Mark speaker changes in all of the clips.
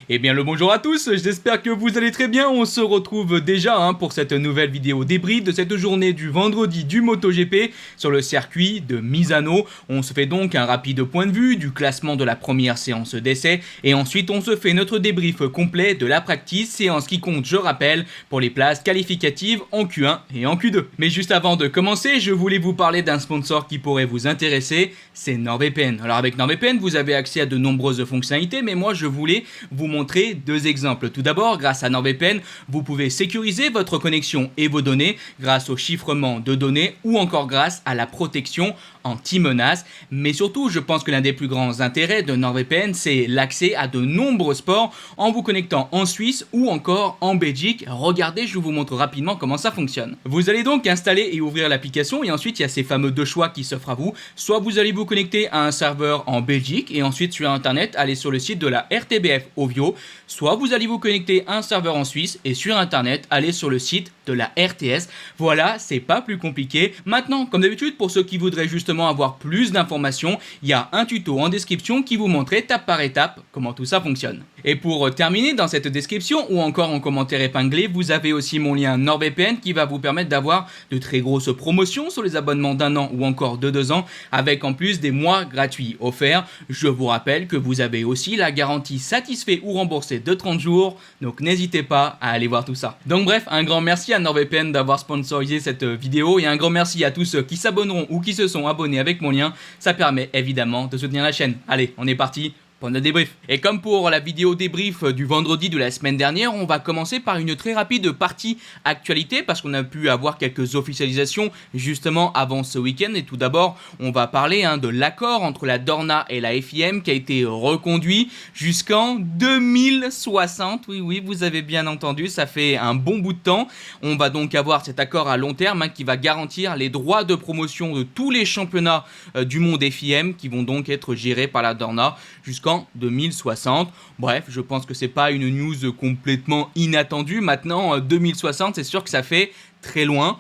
Speaker 1: Eh bien le bonjour à tous, j'espère que vous allez très bien, on se retrouve déjà pour cette nouvelle vidéo débrief de cette journée du vendredi du MotoGP sur le circuit de Misano. On se fait donc un rapide point de vue du classement de la première séance d'essai et ensuite on se fait notre débrief complet de la practice, séance qui compte, je rappelle, pour les places qualificatives en Q1 et en Q2. Mais juste avant de commencer, je voulais vous parler d'un sponsor qui pourrait vous intéresser, c'est NordVPN. Alors avec NordVPN, vous avez accès à de nombreuses fonctionnalités, mais moi je voulais vous montrer deux exemples. Tout d'abord, grâce à NordVPN, vous pouvez sécuriser votre connexion et vos données grâce au chiffrement de données ou encore grâce à la protection anti-menace. Mais surtout, je pense que l'un des plus grands intérêts de NordVPN, c'est l'accès à de nombreux sports en vous connectant en Suisse ou encore en Belgique. Regardez, je vous montre rapidement comment ça fonctionne. Vous allez donc installer et ouvrir l'application et ensuite il y a ces fameux deux choix qui s'offrent à vous. Soit vous allez vous connecter à un serveur en Belgique et ensuite sur internet aller sur le site de la RTBF Ovio, soit vous allez vous connecter à un serveur en Suisse et sur internet aller sur le site de la RTS. Voilà, c'est pas plus compliqué. Maintenant, comme d'habitude, pour ceux qui voudraient justement avoir plus d'informations, il y a un tuto en description qui vous montre étape par étape comment tout ça fonctionne. Et pour terminer, dans cette description ou encore en commentaire épinglé, vous avez aussi mon lien NordVPN qui va vous permettre d'avoir de très grosses promotions sur les abonnements d'1 an ou encore de 2 ans, avec en plus des mois gratuits offerts. Je vous rappelle que vous avez aussi la garantie satisfait ou remboursé de 30 jours, donc n'hésitez pas à aller voir tout ça. Donc bref, un grand merci à NordVPN d'avoir sponsorisé cette vidéo et un grand merci à tous ceux qui s'abonneront ou qui se sont abonnés avec mon lien, ça permet évidemment de soutenir la chaîne. Allez, on est parti pour notre débrief. Et comme pour la vidéo débrief du vendredi de la semaine dernière, on va commencer par une très rapide partie actualité parce qu'on a pu avoir quelques officialisations justement avant ce week-end. Et tout d'abord, on va parler de l'accord entre la Dorna et la FIM qui a été reconduit jusqu'en 2060. Oui, vous avez bien entendu, ça fait un bon bout de temps. On va donc avoir cet accord à long terme qui va garantir les droits de promotion de tous les championnats du monde FIM qui vont donc être gérés par la Dorna jusqu'en 2060. Bref, je pense que c'est pas une news complètement inattendue. Maintenant, 2060, c'est sûr que ça fait très loin.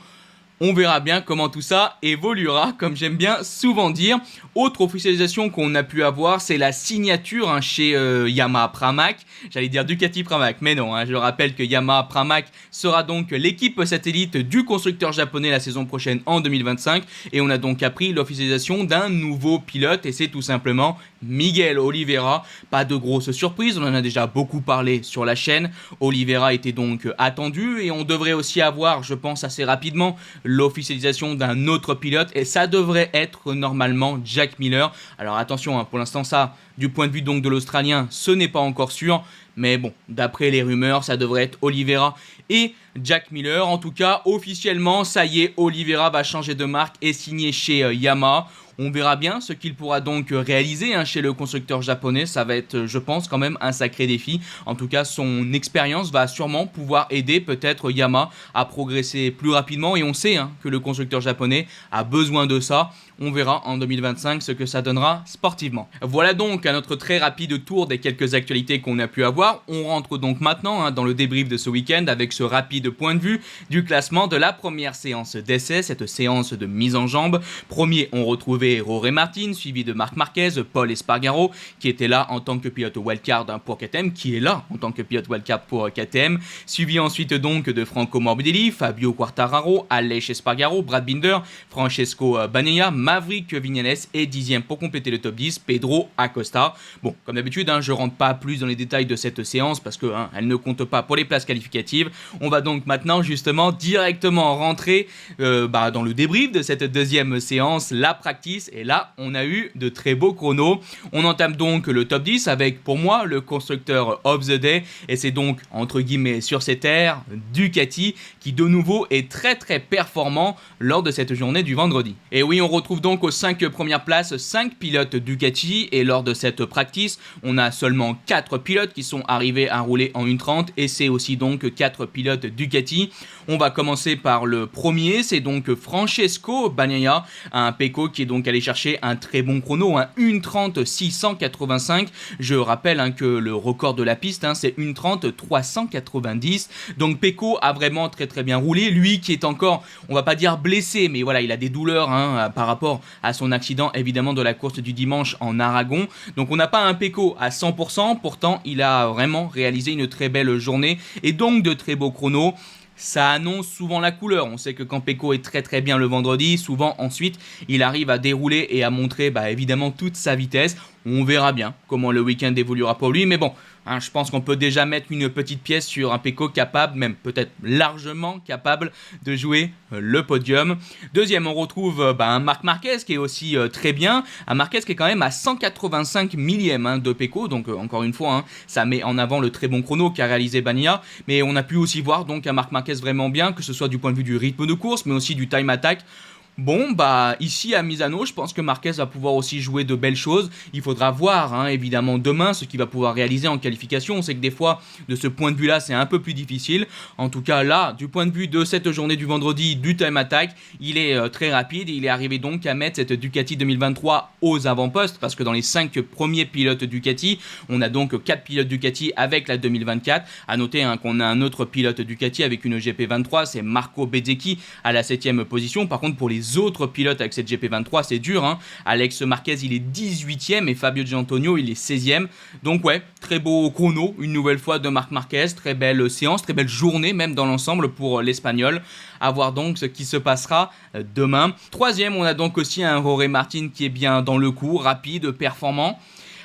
Speaker 1: On verra bien comment tout ça évoluera, comme j'aime bien souvent dire. Autre officialisation qu'on a pu avoir, c'est la signature chez Yamaha Pramac. J'allais dire Ducati Pramac, mais non. Je rappelle que Yamaha Pramac sera donc l'équipe satellite du constructeur japonais la saison prochaine en 2025. Et on a donc appris l'officialisation d'un nouveau pilote et c'est tout simplement Miguel Oliveira. Pas de grosse surprise, on en a déjà beaucoup parlé sur la chaîne. Oliveira était donc attendu et on devrait aussi avoir, je pense assez rapidement, l'officialisation d'un autre pilote et ça devrait être normalement Jack Miller. Alors attention, pour l'instant ça, du point de vue donc de l'Australien, ce n'est pas encore sûr. Mais bon, d'après les rumeurs, ça devrait être Oliveira et Jack Miller. En tout cas, officiellement, ça y est, Oliveira va changer de marque et signer chez Yamaha. On verra bien ce qu'il pourra donc réaliser chez le constructeur japonais. Ça va être, je pense, quand même un sacré défi. En tout cas, son expérience va sûrement pouvoir aider peut-être Yamaha à progresser plus rapidement. Et on sait que le constructeur japonais a besoin de ça. On verra en 2025 ce que ça donnera sportivement. Voilà donc à notre très rapide tour des quelques actualités qu'on a pu avoir. On rentre donc maintenant dans le débrief de ce week-end avec ce rapide point de vue du classement de la première séance d'essai, cette séance de mise en jambe. Premier, on retrouvait Jorge Martin, suivi de Marc Marquez, Paul Espargaro, qui était là en tant que pilote wildcard pour KTM, qui est là en tant que pilote wildcard pour KTM, suivi ensuite donc de Franco Morbidelli, Fabio Quartararo, Aleix Espargaro, Brad Binder, Francesco Bagnaia, Maverick Viñales et 10e pour compléter le top 10, Pedro Acosta. Bon, comme d'habitude, je rentre pas plus dans les détails de cette séance parce que elle ne compte pas pour les places qualificatives. On va donc maintenant justement directement rentrer dans le débrief de cette deuxième séance, la practice. Et là, on a eu de très beaux chronos. On entame donc le top 10 avec, pour moi, le constructeur of the day. Et c'est donc, entre guillemets, sur ces terres, Ducati, qui de nouveau est très très performant lors de cette journée du vendredi. Et oui, on retrouve donc aux 5 premières places 5 pilotes Ducati. Et lors de cette practice, on a seulement 4 pilotes qui sont arrivés à rouler en 1.30. Et c'est aussi donc 4 pilotes Ducati. On va commencer par le premier, c'est donc Francesco Bagnaia, un Pecco qui est donc allé chercher un très bon chrono, 1.30 685. Je rappelle que le record de la piste, c'est 1.30 390. Donc Pecco a vraiment très très bien roulé. Lui qui est encore, on va pas dire blessé, mais voilà, il a des douleurs par rapport rapport à son accident évidemment de la course du dimanche en Aragon. Donc on n'a pas un Pecco à 100%, pourtant il a vraiment réalisé une très belle journée et donc de très beaux chronos. Ça annonce souvent la couleur. On sait que quand Pecco est très bien le vendredi, souvent ensuite il arrive à dérouler et à montrer évidemment toute sa vitesse. On verra bien comment le week-end évoluera pour lui, mais bon, je pense qu'on peut déjà mettre une petite pièce sur un Pecco capable, même peut-être largement capable de jouer le podium. Deuxième, on retrouve un Marc Marquez qui est aussi très bien. Un Marquez qui est quand même à 185 millièmes de Pecco, donc encore une fois, ça met en avant le très bon chrono qu'a réalisé Bagnaia. Mais on a pu aussi voir donc un Marc Marquez vraiment bien, que ce soit du point de vue du rythme de course, mais aussi du time attack. Bon, ici à Misano, je pense que Marquez va pouvoir aussi jouer de belles choses. Il faudra voir, évidemment, demain, ce qu'il va pouvoir réaliser en qualification. On sait que des fois, de ce point de vue-là, c'est un peu plus difficile. En tout cas, là, du point de vue de cette journée du vendredi, du time attack, il est très rapide. Il est arrivé donc à mettre cette Ducati 2023 aux avant-postes, parce que dans les 5 premiers pilotes Ducati, on a donc 4 pilotes Ducati avec la 2024. À noter qu'on a un autre pilote Ducati avec une GP23, c'est Marco Bezzecchi à la 7ème position. Par contre, pour les autres pilotes avec cette GP23, c'est dur. Alex Marquez, il est 18ème et Fabio Gianantonio, il est 16ème. Donc ouais, très beau chrono, une nouvelle fois de Marc Marquez. Très belle séance, très belle journée même dans l'ensemble pour l'Espagnol. À voir donc ce qui se passera demain. Troisième, on a donc aussi un Jorge Martin qui est bien dans le coup, rapide, performant.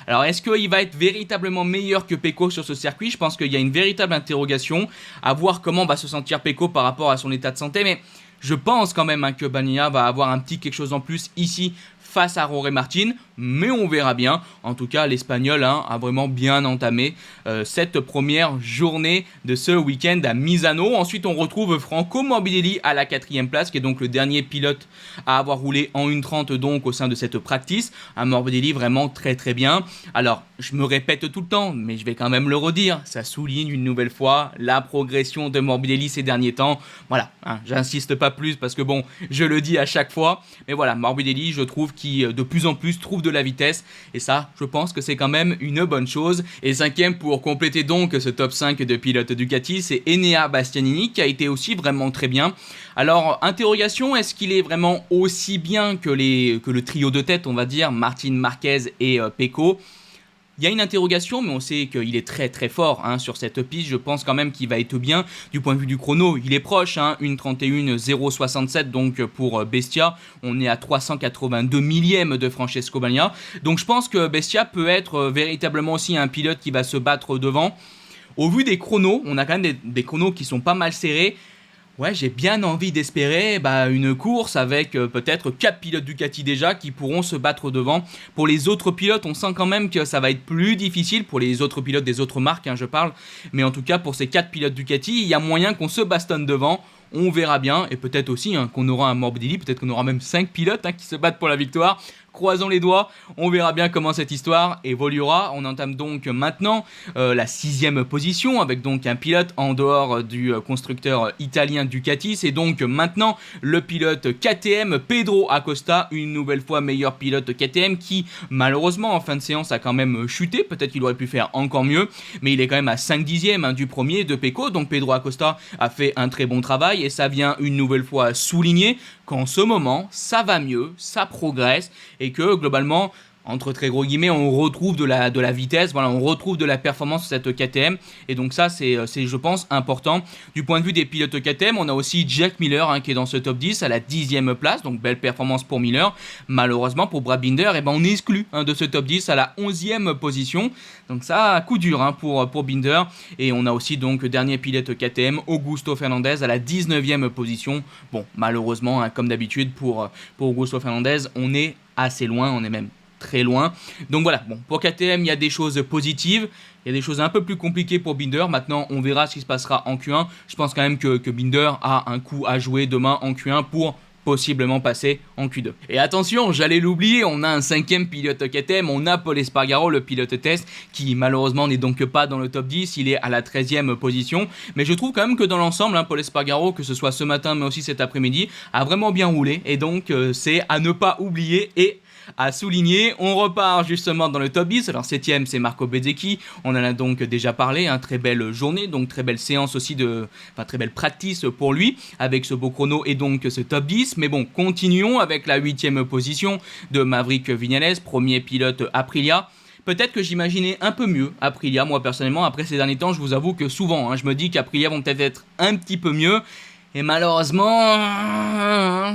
Speaker 1: Alors, est-ce qu'il va être véritablement meilleur que Pecco sur ce circuit? Je pense qu'il y a une véritable interrogation à voir comment va se sentir Pecco par rapport à son état de santé, mais je pense quand même que Bagnaia va avoir un petit quelque chose en plus ici face à Jorge Martin, mais on verra bien. En tout cas, l'Espagnol a vraiment bien entamé cette première journée de ce week-end à Misano. Ensuite, on retrouve Franco Morbidelli à la 4ème place, qui est donc le dernier pilote à avoir roulé en 1:30 donc au sein de cette practice. Un Morbidelli vraiment très bien. Alors, je me répète tout le temps, mais je vais quand même le redire. Ça souligne une nouvelle fois la progression de Morbidelli ces derniers temps. Voilà, j'insiste pas plus parce que bon, je le dis à chaque fois. Mais voilà, Morbidelli, je trouve qui de plus en plus trouve de la vitesse et ça je pense que c'est quand même une bonne chose. Et 5ème pour compléter donc ce top 5 de pilotes Ducati, c'est Enea Bastianini qui a été aussi vraiment très bien. Alors interrogation, est-ce qu'il est vraiment aussi bien que le trio de tête, on va dire, Martin, Marquez et Pecco? Il y a une interrogation, mais on sait qu'il est très fort sur cette piste. Je pense quand même qu'il va être bien du point de vue du chrono. Il est proche, 1:31,067 donc pour Bestia. On est à 382 millièmes de Francesco Bagnaia. Donc je pense que Bestia peut être véritablement aussi un pilote qui va se battre devant. Au vu des chronos, on a quand même des chronos qui sont pas mal serrés. Ouais, j'ai bien envie d'espérer une course avec peut-être 4 pilotes Ducati déjà qui pourront se battre devant. Pour les autres pilotes, on sent quand même que ça va être plus difficile. Pour les autres pilotes des autres marques, je parle. Mais en tout cas, pour ces 4 pilotes Ducati, il y a moyen qu'on se bastonne devant. On verra bien. Et peut-être aussi qu'on aura un Morbidelli. Peut-être qu'on aura même 5 pilotes qui se battent pour la victoire. Croisons les doigts, on verra bien comment cette histoire évoluera. On entame donc maintenant la 6ème position avec donc un pilote en dehors du constructeur italien Ducati. C'est donc maintenant le pilote KTM Pedro Acosta, une nouvelle fois meilleur pilote KTM qui malheureusement en fin de séance a quand même chuté. Peut-être qu'il aurait pu faire encore mieux, mais il est quand même à 5 dixièmes du premier de Pecco. Donc Pedro Acosta a fait un très bon travail et ça vient une nouvelle fois souligner qu'en ce moment ça va mieux, ça progresse et que globalement, entre très gros guillemets, on retrouve de la vitesse, voilà, on retrouve de la performance sur cette KTM et donc ça c'est je pense important. Du point de vue des pilotes KTM, on a aussi Jack Miller qui est dans ce top 10 à la 10ème place, donc belle performance pour Miller. Malheureusement pour Brad Binder, on est exclu de ce top 10 à la 11ème position, donc ça coup dur pour Binder. Et on a aussi donc dernier pilote KTM, Augusto Fernandez à la 19ème position. Bon, malheureusement comme d'habitude pour Augusto Fernandez, on est assez loin, on est même très loin. Donc voilà, bon, pour KTM, il y a des choses positives, il y a des choses un peu plus compliquées pour Binder. Maintenant, on verra ce qui se passera en Q1. Je pense quand même que Binder a un coup à jouer demain en Q1 pour possiblement passer en Q2. Et attention, j'allais l'oublier, on a un 5ème pilote KTM, on a Pol Espargaro, le pilote test, qui malheureusement n'est donc pas dans le top 10, il est à la 13ème position, mais je trouve quand même que dans l'ensemble, Pol Espargaro, que ce soit ce matin mais aussi cet après-midi, a vraiment bien roulé, et donc c'est à ne pas oublier et à souligner. On repart justement dans le top 10. Alors 7ème, c'est Marco Bezzecchi. On en a donc déjà parlé, hein. Très belle journée, donc très belle séance aussi très belle practice pour lui avec ce beau chrono et donc ce top 10. Mais bon, continuons avec la 8ème position de Maverick Viñales, premier pilote Aprilia. Peut-être que j'imaginais un peu mieux Aprilia, moi personnellement. Après ces derniers temps, je vous avoue que souvent, hein, je me dis qu'Aprilia vont peut-être être un petit peu mieux. Et malheureusement,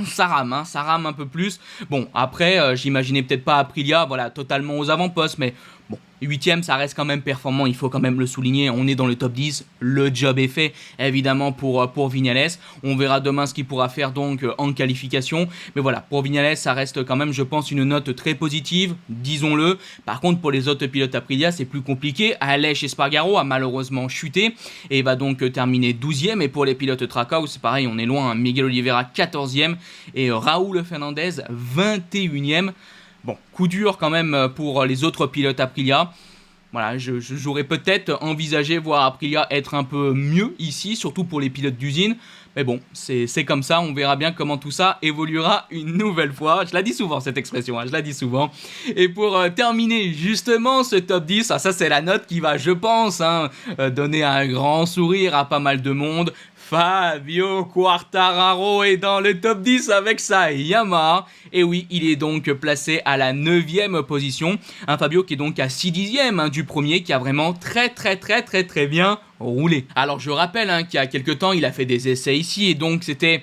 Speaker 1: ça rame un peu plus. Bon, après, j'imaginais peut-être pas Aprilia, voilà, totalement aux avant-postes, mais bon, 8ème, ça reste quand même performant, il faut quand même le souligner. On est dans le top 10, le job est fait, évidemment, pour Viñales. On verra demain ce qu'il pourra faire donc en qualification. Mais voilà, pour Viñales, ça reste quand même, je pense, une note très positive, disons-le. Par contre, pour les autres pilotes Aprilia, c'est plus compliqué. Aleix Espargaro a malheureusement chuté et va donc terminer 12ème. Et pour les pilotes Trackhouse, c'est pareil, on est loin. Hein. Miguel Oliveira, 14ème. Et Raúl Fernandez, 21ème. Bon, coup dur quand même pour les autres pilotes Aprilia. Voilà, j'aurais peut-être envisagé voir Aprilia être un peu mieux ici, surtout pour les pilotes d'usine. Mais bon, c'est comme ça, on verra bien comment tout ça évoluera une nouvelle fois. Je la dis souvent cette expression, hein, je la dis souvent. Et pour terminer justement ce top 10, ça c'est la note qui va, je pense, hein, donner un grand sourire à pas mal de monde. Fabio Quartararo est dans le top 10 avec sa Yamaha. Et oui, il est donc placé à la 9ème position. Un Fabio qui est donc à 6 dixièmes du premier, qui a vraiment très bien roulé. Alors je rappelle qu'il y a quelques temps, il a fait des essais ici et donc c'était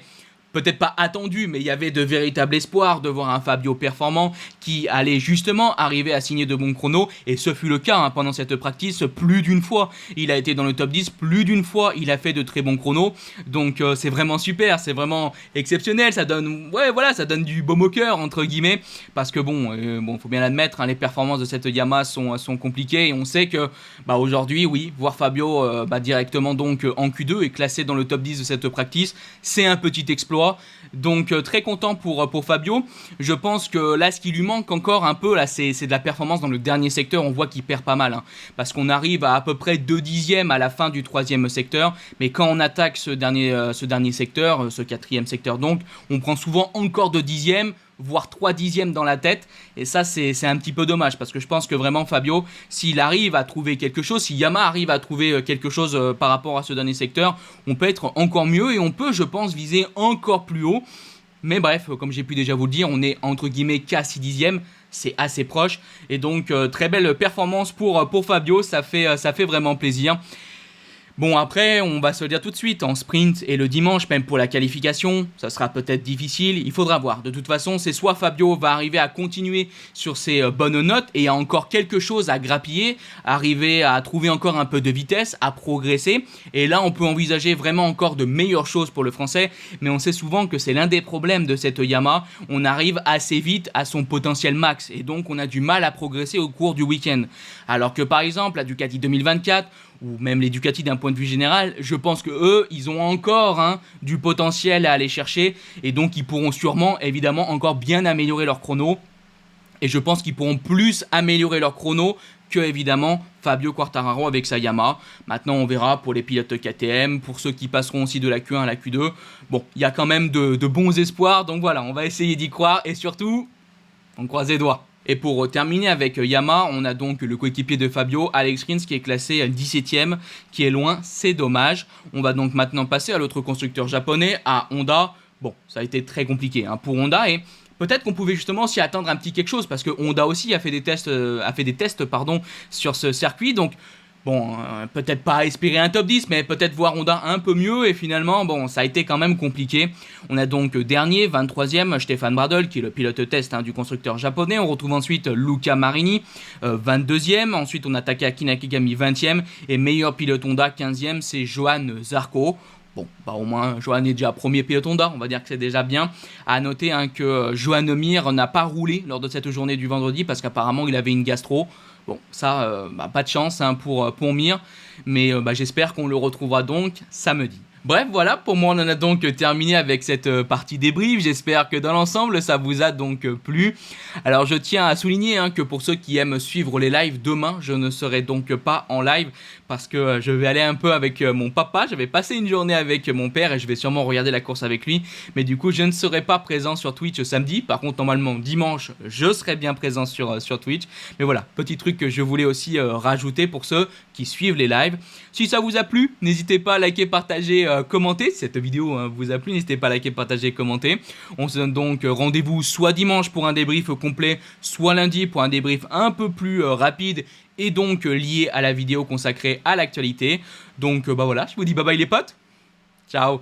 Speaker 1: peut-être pas attendu, mais il y avait de véritables espoirs de voir un Fabio performant qui allait justement arriver à signer de bons chronos, et ce fut le cas pendant cette practice plus d'une fois. Il a été dans le top 10 plus d'une fois, il a fait de très bons chronos, donc c'est vraiment super, c'est vraiment exceptionnel, ça donne, ça donne du baume au cœur entre guillemets, parce que bon, faut bien l'admettre, les performances de cette Yamaha sont compliquées, et on sait que aujourd'hui, oui, voir Fabio directement donc en Q2 et classé dans le top 10 de cette practice, c'est un petit exploit. Donc très content pour Fabio. Je pense que là ce qui lui manque encore un peu là, c'est de la performance dans le dernier secteur. On voit qu'il perd pas mal, parce qu'on arrive à peu près 2 dixièmes à la fin du 3e secteur, mais quand on attaque ce dernier secteur, ce 4e secteur donc, on prend souvent encore 2 dixièmes, voire 3 dixièmes dans la tête, et ça c'est un petit peu dommage, parce que je pense que vraiment Fabio, s'il arrive à trouver quelque chose, si Yamaha arrive à trouver quelque chose par rapport à ce dernier secteur, on peut être encore mieux, et on peut, je pense, viser encore plus haut. Mais bref, comme j'ai pu déjà vous le dire, on est entre guillemets qu'à 6 dixièmes, c'est assez proche, et donc très belle performance pour Fabio, ça fait vraiment plaisir. Bon, après, on va se le dire tout de suite, en sprint et le dimanche, même pour la qualification, ça sera peut-être difficile, il faudra voir. De toute façon, c'est soit Fabio va arriver à continuer sur ses bonnes notes et a encore quelque chose à grappiller, arriver à trouver encore un peu de vitesse, à progresser, et là on peut envisager vraiment encore de meilleures choses pour le français, mais on sait souvent que c'est l'un des problèmes de cette Yamaha, on arrive assez vite à son potentiel max, et donc on a du mal à progresser au cours du week-end. Alors que par exemple, la Ducati 2024, ou même les Ducati d'un point de vue général, je pense que eux, ils ont encore du potentiel à aller chercher, et donc ils pourront sûrement, évidemment, encore bien améliorer leur chrono, et je pense qu'ils pourront plus améliorer leur chrono que, évidemment, Fabio Quartararo avec sa Yamaha. Maintenant, on verra pour les pilotes KTM, pour ceux qui passeront aussi de la Q1 à la Q2. Bon, il y a quand même de bons espoirs, donc voilà, on va essayer d'y croire, et surtout, on croise les doigts. Et pour terminer avec Yamaha, on a donc le coéquipier de Fabio, Alex Rins, qui est classé 17ème, qui est loin, c'est dommage. On va donc maintenant passer à l'autre constructeur japonais, à Honda. Bon, ça a été très compliqué pour Honda, et peut-être qu'on pouvait justement s'y attendre un petit quelque chose, parce que Honda aussi a fait des tests, sur ce circuit, donc bon, peut-être pas espérer un top 10, mais peut-être voir Honda un peu mieux, et finalement, bon, ça a été quand même compliqué. On a donc dernier, 23ème, Stefan Bradl, qui est le pilote test du constructeur japonais. On retrouve ensuite Luca Marini, 22ème. Ensuite, on a Takaki Nakagami, 20ème. Et meilleur pilote Honda, 15ème, c'est Johan Zarco. Bon, au moins, Johan est déjà premier pilote Honda, on va dire que c'est déjà bien. À noter que Johan Mir n'a pas roulé lors de cette journée du vendredi, parce qu'apparemment, il avait une gastro. Bon, ça, pas de chance pour Mir, mais j'espère qu'on le retrouvera donc samedi. Bref, voilà, pour moi on en a donc terminé avec cette partie débrief. J'espère que dans l'ensemble ça vous a donc plu. Alors je tiens à souligner que pour ceux qui aiment suivre les lives, demain je ne serai donc pas en live parce que je vais aller un peu avec mon papa. J'avais passé une journée avec mon père et je vais sûrement regarder la course avec lui. Mais du coup je ne serai pas présent sur Twitch samedi. Par contre normalement dimanche je serai bien présent sur Twitch. Mais voilà, petit truc que je voulais aussi rajouter pour ceux qui suivent les lives. Si ça vous a plu, n'hésitez pas à liker, partager, commenter. Si cette vidéo vous a plu, n'hésitez pas à liker, partager, commenter. On se donne donc rendez-vous soit dimanche pour un débrief complet, soit lundi pour un débrief un peu plus rapide et donc lié à la vidéo consacrée à l'actualité. Donc bah voilà, je vous dis bye bye les potes. Ciao.